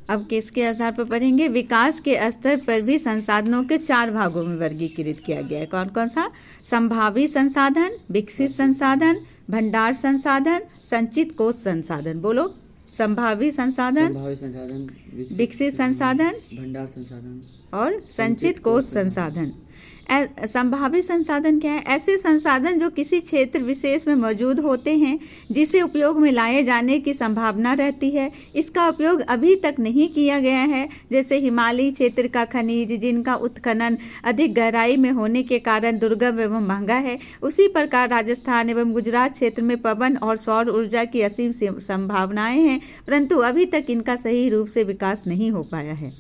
अब किसके आधार पर पढ़ेंगे? विकास के स्तर पर भी संसाधनों के 4 भागों में वर्गीकृत किया गया है। कौन कौन सा? संभावी संसाधन, विकसित संसाधन, भंडार संसाधन, संचित कोष संसाधन। बोलो। संभावी संसाधन, विकसित संसाधन, भंडार संसाधन और संचित कोष संसाधन। संभावित संसाधन क्या है? ऐसे संसाधन जो किसी क्षेत्र विशेष में मौजूद होते हैं, जिसे उपयोग में लाए जाने की संभावना रहती है, इसका उपयोग अभी तक नहीं किया गया है, जैसे हिमालयी क्षेत्र का खनिज, जिनका उत्खनन अधिक गहराई में होने के कारण दुर्गम एवं महंगा है। उसी प्रकार राजस्थान एवं गुजरात क्षेत्र में पवन और सौर ऊर्जा की असीम संभावनाएं हैं, परंतु अभी तक इनका सही रूप से विकास नहीं हो पाया है।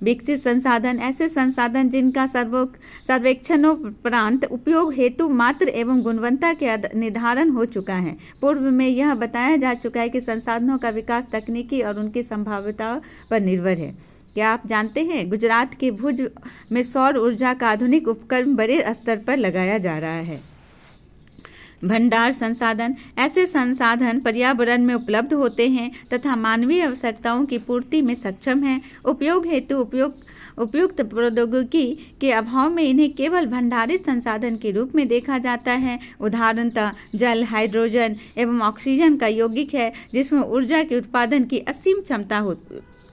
विकसित संसाधन ऐसे संसाधन जिनका सर्वेक्षणोपरांत उपयोग हेतु मात्रा एवं गुणवत्ता के निर्धारण हो चुका है। पूर्व में यह बताया जा चुका है कि संसाधनों का विकास तकनीकी और उनकी संभाव्यता पर निर्भर है। क्या आप जानते हैं गुजरात के भुज में सौर ऊर्जा का आधुनिक उपकरण बड़े स्तर पर लगाया जा रहा है। भंडार संसाधन ऐसे संसाधन पर्यावरण में उपलब्ध होते हैं तथा मानवीय आवश्यकताओं की पूर्ति में सक्षम हैं। उपयोग हेतु उपयुक्त प्रौद्योगिकी के अभाव में इन्हें केवल भंडारित संसाधन के रूप में देखा जाता है। उदाहरणतः जल, हाइड्रोजन एवं ऑक्सीजन का यौगिक है, जिसमें ऊर्जा के उत्पादन की असीम क्षमता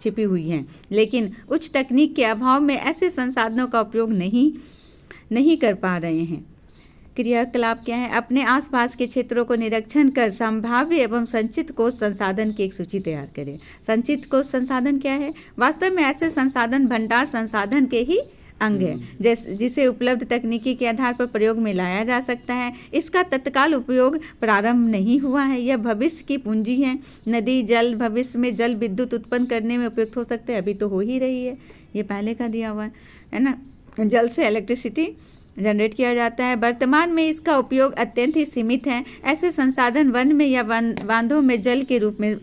छिपी हुई है, लेकिन उच्च तकनीक के अभाव में ऐसे संसाधनों का उपयोग नहीं कर पा रहे हैं। क्रियाकलाप क्या है? अपने आसपास के क्षेत्रों को निरीक्षण कर संभाव्य एवं संचित कोष संसाधन की एक सूची तैयार करें। संचित कोष संसाधन क्या है? वास्तव में ऐसे संसाधन भंडार संसाधन के ही अंग है, जिसे उपलब्ध तकनीकी के आधार पर प्रयोग में लाया जा सकता है। इसका तत्काल उपयोग प्रारंभ नहीं हुआ है। यह भविष्य की पूंजी है। नदी जल भविष्य में जल विद्युत उत्पन्न करने में उपयुक्त हो सकते हैं, अभी तो हो ही रही है, ये पहले का दिया हुआ है ना। जल से इलेक्ट्रिसिटी जनरेट किया जाता है। वर्तमान में इसका उपयोग अत्यंत ही सीमित है। ऐसे संसाधन वन में या बांधों में जल के रूप में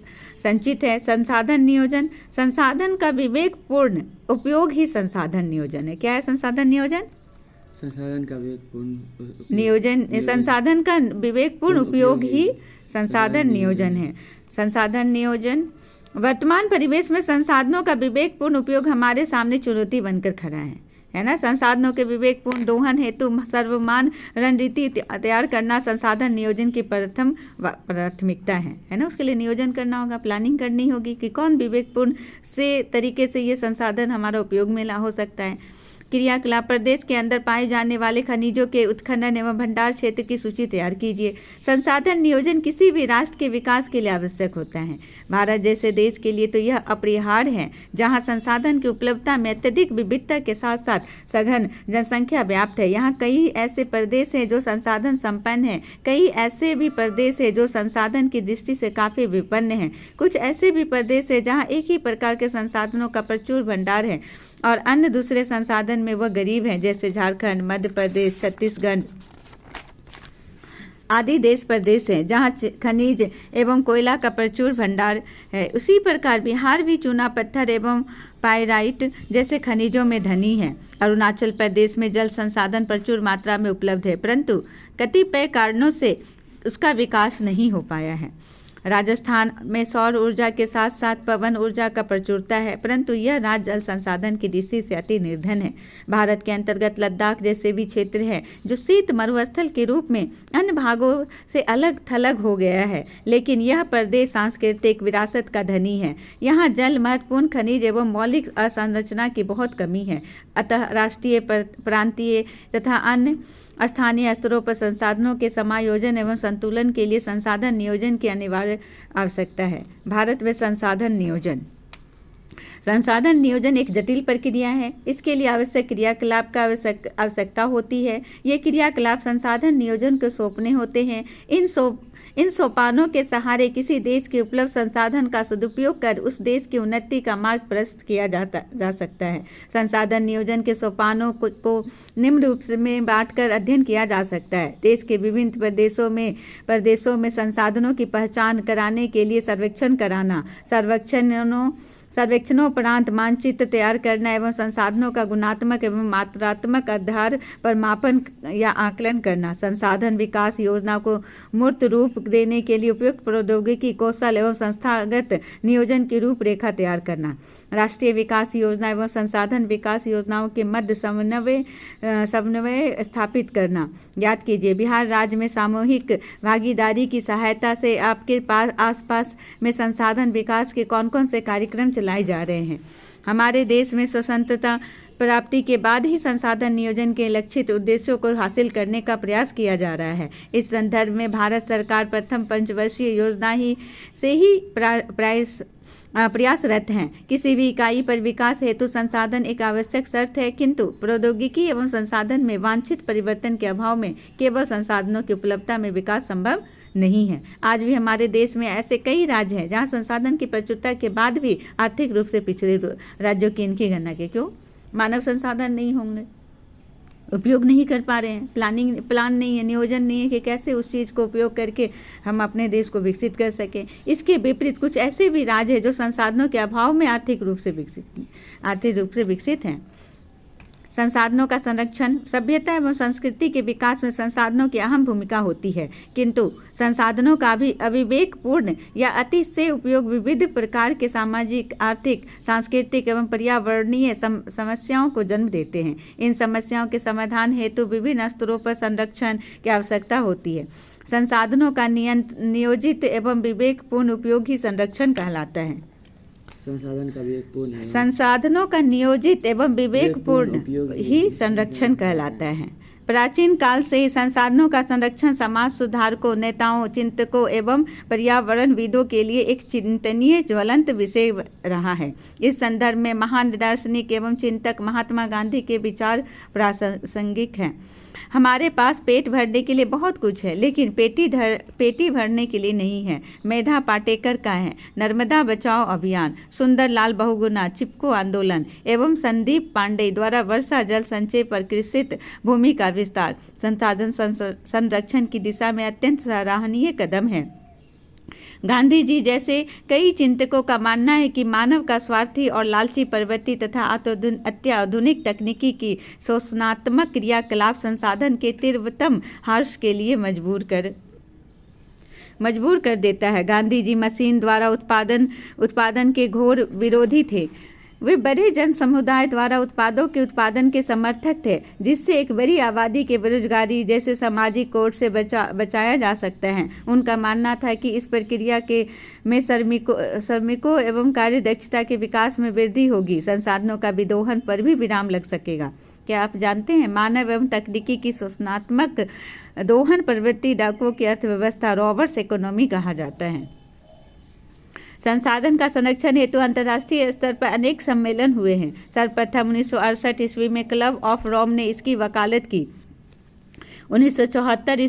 संचित है। संसाधन नियोजन संसाधन का विवेकपूर्ण उपयोग ही संसाधन नियोजन है। क्या है संसाधन नियोजन? संसाधन का विवेकपूर्ण नियोजन, संसाधन का विवेकपूर्ण उपयोग ही संसाधन नियोजन है। संसाधन नियोजन वर्तमान परिवेश में संसाधनों का विवेकपूर्ण उपयोग हमारे सामने चुनौती बनकर खड़ा है ना। संसाधनों के विवेकपूर्ण दोहन हेतु सर्वमान्य रणनीति तैयार करना संसाधन नियोजन की प्रथम प्राथमिकता है ना। उसके लिए नियोजन करना होगा, प्लानिंग करनी होगी कि कौन विवेकपूर्ण से तरीके से ये संसाधन हमारा उपयोग में ला हो सकता है। क्रियाकलाप प्रदेश के अंदर पाए जाने वाले खनिजों के उत्खनन एवं भंडार क्षेत्र की सूची तैयार कीजिए। संसाधन नियोजन किसी भी राष्ट्र के विकास के लिए आवश्यक होता है। भारत जैसे देश के लिए तो यह अपरिहार्य है, जहां संसाधन की उपलब्धता में अत्यधिक विविधता के साथ साथ सघन जनसंख्या व्याप्त है। यहाँ कई ऐसे प्रदेश हैं जो संसाधन संपन्न हैं, कई ऐसे भी प्रदेश हैं जो संसाधन की दृष्टि से काफ़ी विपन्न हैं। कुछ ऐसे भी प्रदेश हैं जहाँ एक ही प्रकार के संसाधनों का प्रचुर भंडार है और अन्य दूसरे संसाधन में वह गरीब हैं, जैसे झारखंड, मध्य प्रदेश, छत्तीसगढ़ आदि देश प्रदेश हैं जहाँ खनिज एवं कोयला का प्रचुर भंडार है। उसी प्रकार बिहार भी चूना पत्थर एवं पाइराइट जैसे खनिजों में धनी है। अरुणाचल प्रदेश में जल संसाधन प्रचुर मात्रा में उपलब्ध है, परंतु कतिपय कारणों से उसका विकास नहीं हो पाया है। राजस्थान में सौर ऊर्जा के साथ साथ पवन ऊर्जा का प्रचुरता है, परंतु यह राज्य जल संसाधन की दृष्टि से अति निर्धन है। भारत के अंतर्गत लद्दाख जैसे भी क्षेत्र हैं जो शीत मरुस्थल के रूप में अन्य भागों से अलग थलग हो गया है, लेकिन यह प्रदेश सांस्कृतिक विरासत का धनी है। यहाँ जल, महत्वपूर्ण खनिज एवं मौलिक अवसंरचना की बहुत कमी है। अतः राष्ट्रीय, प्रांतीय तथा अन्य स्थानीय स्तरों पर संसाधनों के समायोजन एवं संतुलन के लिए संसाधन नियोजन की अनिवार्य आवश्यकता है। भारत में संसाधन नियोजन एक जटिल प्रक्रिया है। इसके लिए आवश्यक क्रियाकलाप का आवश्यकता होती है। ये क्रियाकलाप संसाधन नियोजन को सौंपने होते हैं। इन सोपानों के सहारे किसी देश के उपलब्ध संसाधन का सदुपयोग कर उस देश की उन्नति का मार्ग प्रशस्त किया जा सकता है। संसाधन नियोजन के सोपानों को निम्न रूप में बांटकर अध्ययन किया जा सकता है। देश के विभिन्न प्रदेशों में संसाधनों की पहचान कराने के लिए सर्वेक्षण कराना, सर्वेक्षणोपरांत मानचित्र तैयार करना एवं संसाधनों का गुणात्मक एवं मात्रात्मक आधार पर मापन या आकलन करना, संसाधन विकास योजना को मूर्त रूप देने के लिए उपयुक्त प्रौद्योगिकी, कौशल एवं संस्थागत नियोजन की रूपरेखा तैयार करना, राष्ट्रीय विकास योजना एवं संसाधन विकास योजनाओं के मध्य समन्वय स्थापित करना। याद कीजिए, बिहार राज्य में सामूहिक भागीदारी की सहायता से आपके पास आसपास में संसाधन विकास के कौन कौन से कार्यक्रम चलाए जा रहे हैं। हमारे देश में स्वतंत्रता प्राप्ति के बाद ही संसाधन नियोजन के लक्षित उद्देश्यों को हासिल करने का प्रयास किया जा रहा है। इस संदर्भ में भारत सरकार प्रथम पंचवर्षीय योजना से ही प्रयासरत हैं। किसी भी इकाई पर विकास हेतु संसाधन एक आवश्यक शर्त है, किंतु प्रौद्योगिकी एवं संसाधन में वांछित परिवर्तन के अभाव में केवल संसाधनों की उपलब्धता में विकास संभव नहीं है। आज भी हमारे देश में ऐसे कई राज्य हैं जहां संसाधन की प्रचुरता के बाद भी आर्थिक रूप से पिछड़े राज्यों की इनकी गणना के क्यों? मानव संसाधन नहीं होंगे, उपयोग नहीं कर पा रहे हैं, प्लान नहीं है, नियोजन नहीं है कि कैसे उस चीज़ को उपयोग करके हम अपने देश को विकसित कर सकें। इसके विपरीत कुछ ऐसे भी राज्य हैं जो संसाधनों के अभाव में आर्थिक रूप से विकसित हैं। संसाधनों का संरक्षण सभ्यता एवं संस्कृति के विकास में संसाधनों की अहम भूमिका होती है, किंतु संसाधनों का भी अविवेकपूर्ण या अतिशय उपयोग विविध प्रकार के सामाजिक, आर्थिक, सांस्कृतिक एवं पर्यावरणीय समस्याओं को जन्म देते हैं। इन समस्याओं के समाधान हेतु विभिन्न स्तरों पर संरक्षण की आवश्यकता होती है। संसाधनों का नियोजित एवं विवेकपूर्ण उपयोग ही संरक्षण कहलाता है। संसाधनों का नियोजित एवं विवेकपूर्ण ही संरक्षण कहलाता है। प्राचीन काल से ही संसाधनों का संरक्षण समाज सुधारकों, नेताओं, चिंतकों एवं पर्यावरणविदों के लिए एक चिंतनीय ज्वलंत विषय रहा है। इस संदर्भ में महान दार्शनिक एवं चिंतक महात्मा गांधी के विचार प्रासंगिक हैं। हमारे पास पेट भरने के लिए बहुत कुछ है, लेकिन पेटी भरने के लिए नहीं है। मेधा पाटेकर का है नर्मदा बचाओ अभियान, सुंदरलाल बहुगुणा, चिपको आंदोलन एवं संदीप पांडे द्वारा वर्षा जल संचय पर कृषित भूमि का विस्तार संसाधन संरक्षण की दिशा में अत्यंत सराहनीय कदम है। गांधी जी जैसे कई चिंतकों का मानना है कि मानव का स्वार्थी और लालची प्रवृत्ति तथा अत्याधुनिक तकनीकी की शोषणात्मक क्रियाकलाप संसाधन के तीव्रतम ह्रास के लिए मजबूर कर देता है। गांधी जी मशीन द्वारा उत्पादन के घोर विरोधी थे। वे बड़े जन समुदाय द्वारा उत्पादों के उत्पादन के समर्थक थे, जिससे एक बड़ी आबादी के बेरोजगारी जैसे सामाजिक कोड से बचाया जा सकता है। उनका मानना था कि इस प्रक्रिया में श्रमिकों एवं कार्यदक्षता के विकास में वृद्धि होगी, संसाधनों का विदोहन पर भी विराम लग सकेगा। क्या आप जानते हैं, मानव एवं तकनीकी की शोषणात्मक दोहन प्रवृत्ति डाकुओं की अर्थव्यवस्था रॉबर्ट्स इकोनॉमी कहा जाता है। संसाधन का संरक्षण हेतु अंतर्राष्ट्रीय स्तर पर अनेक सम्मेलन हुए हैं। सर्वप्रथम 1968 ईस्वी में क्लब ऑफ रोम ने इसकी वकालत की। 1974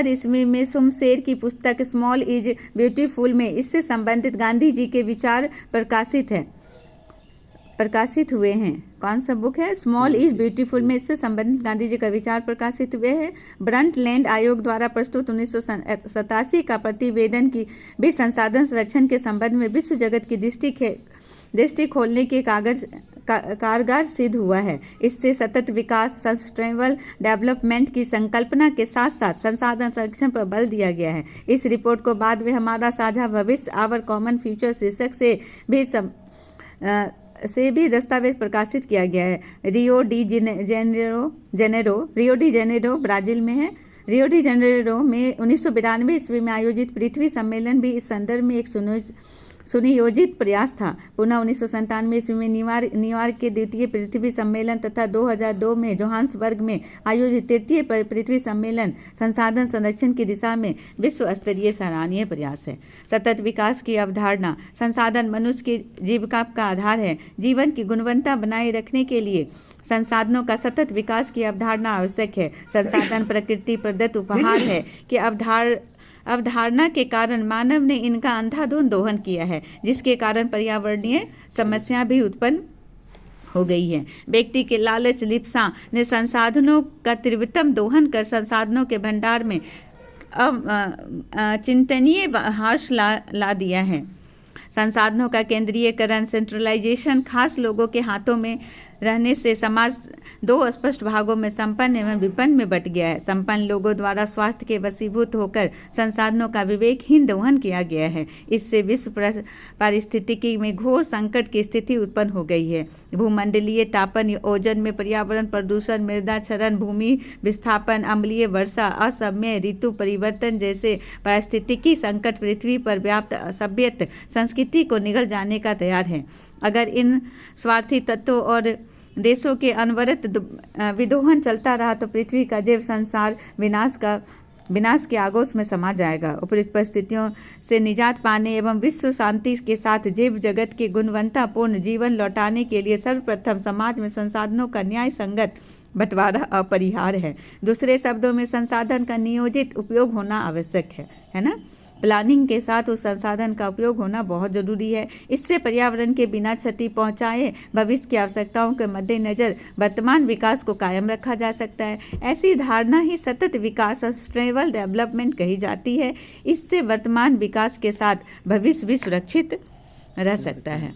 ईस्वी में सुमशेर की पुस्तक स्मॉल इज ब्यूटीफुल में इससे संबंधित गांधी जी के विचार प्रकाशित हुए हैं। कौन सा बुक है? स्मॉल इज ब्यूटीफुल में इससे संबंधित गांधी जी का विचार प्रकाशित हुए हैं। ब्रंटलैंड आयोग द्वारा प्रस्तुत 1987 का प्रतिवेदन की भी संसाधन संरक्षण के संबंध में विश्व जगत की दृष्टि खोलने के कारगर सिद्ध हुआ है। इससे सतत विकास, सस्टेनेबल डेवलपमेंट की संकल्पना के साथ साथ संसाधन संरक्षण पर बल दिया गया है। इस रिपोर्ट को बाद में हमारा साझा भविष्य आवर कॉमन फ्यूचर शीर्षक से भी दस्तावेज प्रकाशित किया गया है। रियो डी जेनेरो ब्राजील में है। रियो डी जेनेरो में 1992 ईस्वी में आयोजित पृथ्वी सम्मेलन भी इस संदर्भ में एक सुनियोजित प्रयास था। पुनः 1997 ईस्वी में न्यूयॉर्क के द्वितीय पृथ्वी सम्मेलन तथा 2002 में जोहान्सबर्ग में आयोजित तृतीय पृथ्वी सम्मेलन संसाधन संरक्षण की दिशा में विश्व स्तरीय सराहनीय प्रयास है। सतत विकास की अवधारणा, संसाधन मनुष्य की जीविका का आधार है। जीवन की गुणवत्ता बनाए रखने के लिए संसाधनों का सतत विकास की अवधारणा आवश्यक है। संसाधन प्रकृति प्रदत्त उपहार है कि अवधारणा के कारण मानव ने इनका अंधाधुंध दोहन किया है, जिसके कारण पर्यावरणीय समस्या भी उत्पन्न हो गई है। व्यक्ति के लालच लिप्सा ने संसाधनों का तीव्रतम दोहन कर संसाधनों के भंडार में चिंतनीय ह्रास ला दिया है। संसाधनों का केंद्रीयकरण, सेंट्रलाइजेशन, खास लोगों के हाथों में रहने से समाज दो स्पष्ट भागों में संपन्न एवं विपन्न में बट गया है। संपन्न लोगों द्वारा स्वार्थ के वशीभूत होकर संसाधनों का विवेकहीन दोहन किया गया है। इससे विश्व पारिस्थितिकी में घोर संकट की स्थिति उत्पन्न हो गई है। भूमंडलीय तापन, ओजन में परियावरण प्रदूषण, मृदा क्षरण, भूमि विस्थापन, अम्लीय वर्षा, असमय ऋतु परिवर्तन जैसे पारिस्थितिकी संकट पृथ्वी पर व्याप्त असभ्यत संस्कृति को निगल जाने का तैयार है। अगर इन स्वार्थी तत्वों और देशों के अनवरत विदोहन चलता रहा तो पृथ्वी का जैव संसार विनाश के आगोश में समा जाएगा। उपयुक्त परिस्थितियों से निजात पाने एवं विश्व शांति के साथ जैव जगत के गुणवत्तापूर्ण जीवन लौटाने के लिए सर्वप्रथम समाज में संसाधनों का न्याय संगत बंटवारा अपरिहार्य है। दूसरे शब्दों में संसाधन का नियोजित उपयोग होना आवश्यक है ना। प्लानिंग के साथ उस संसाधन का उपयोग होना बहुत जरूरी है। इससे पर्यावरण के बिना क्षति पहुंचाए भविष्य की आवश्यकताओं के मद्देनजर वर्तमान विकास को कायम रखा जा सकता है। ऐसी धारणा ही सतत विकास, सस्टेनेबल डेवलपमेंट कही जाती है। इससे वर्तमान विकास के साथ भविष्य भी सुरक्षित रह सकता है।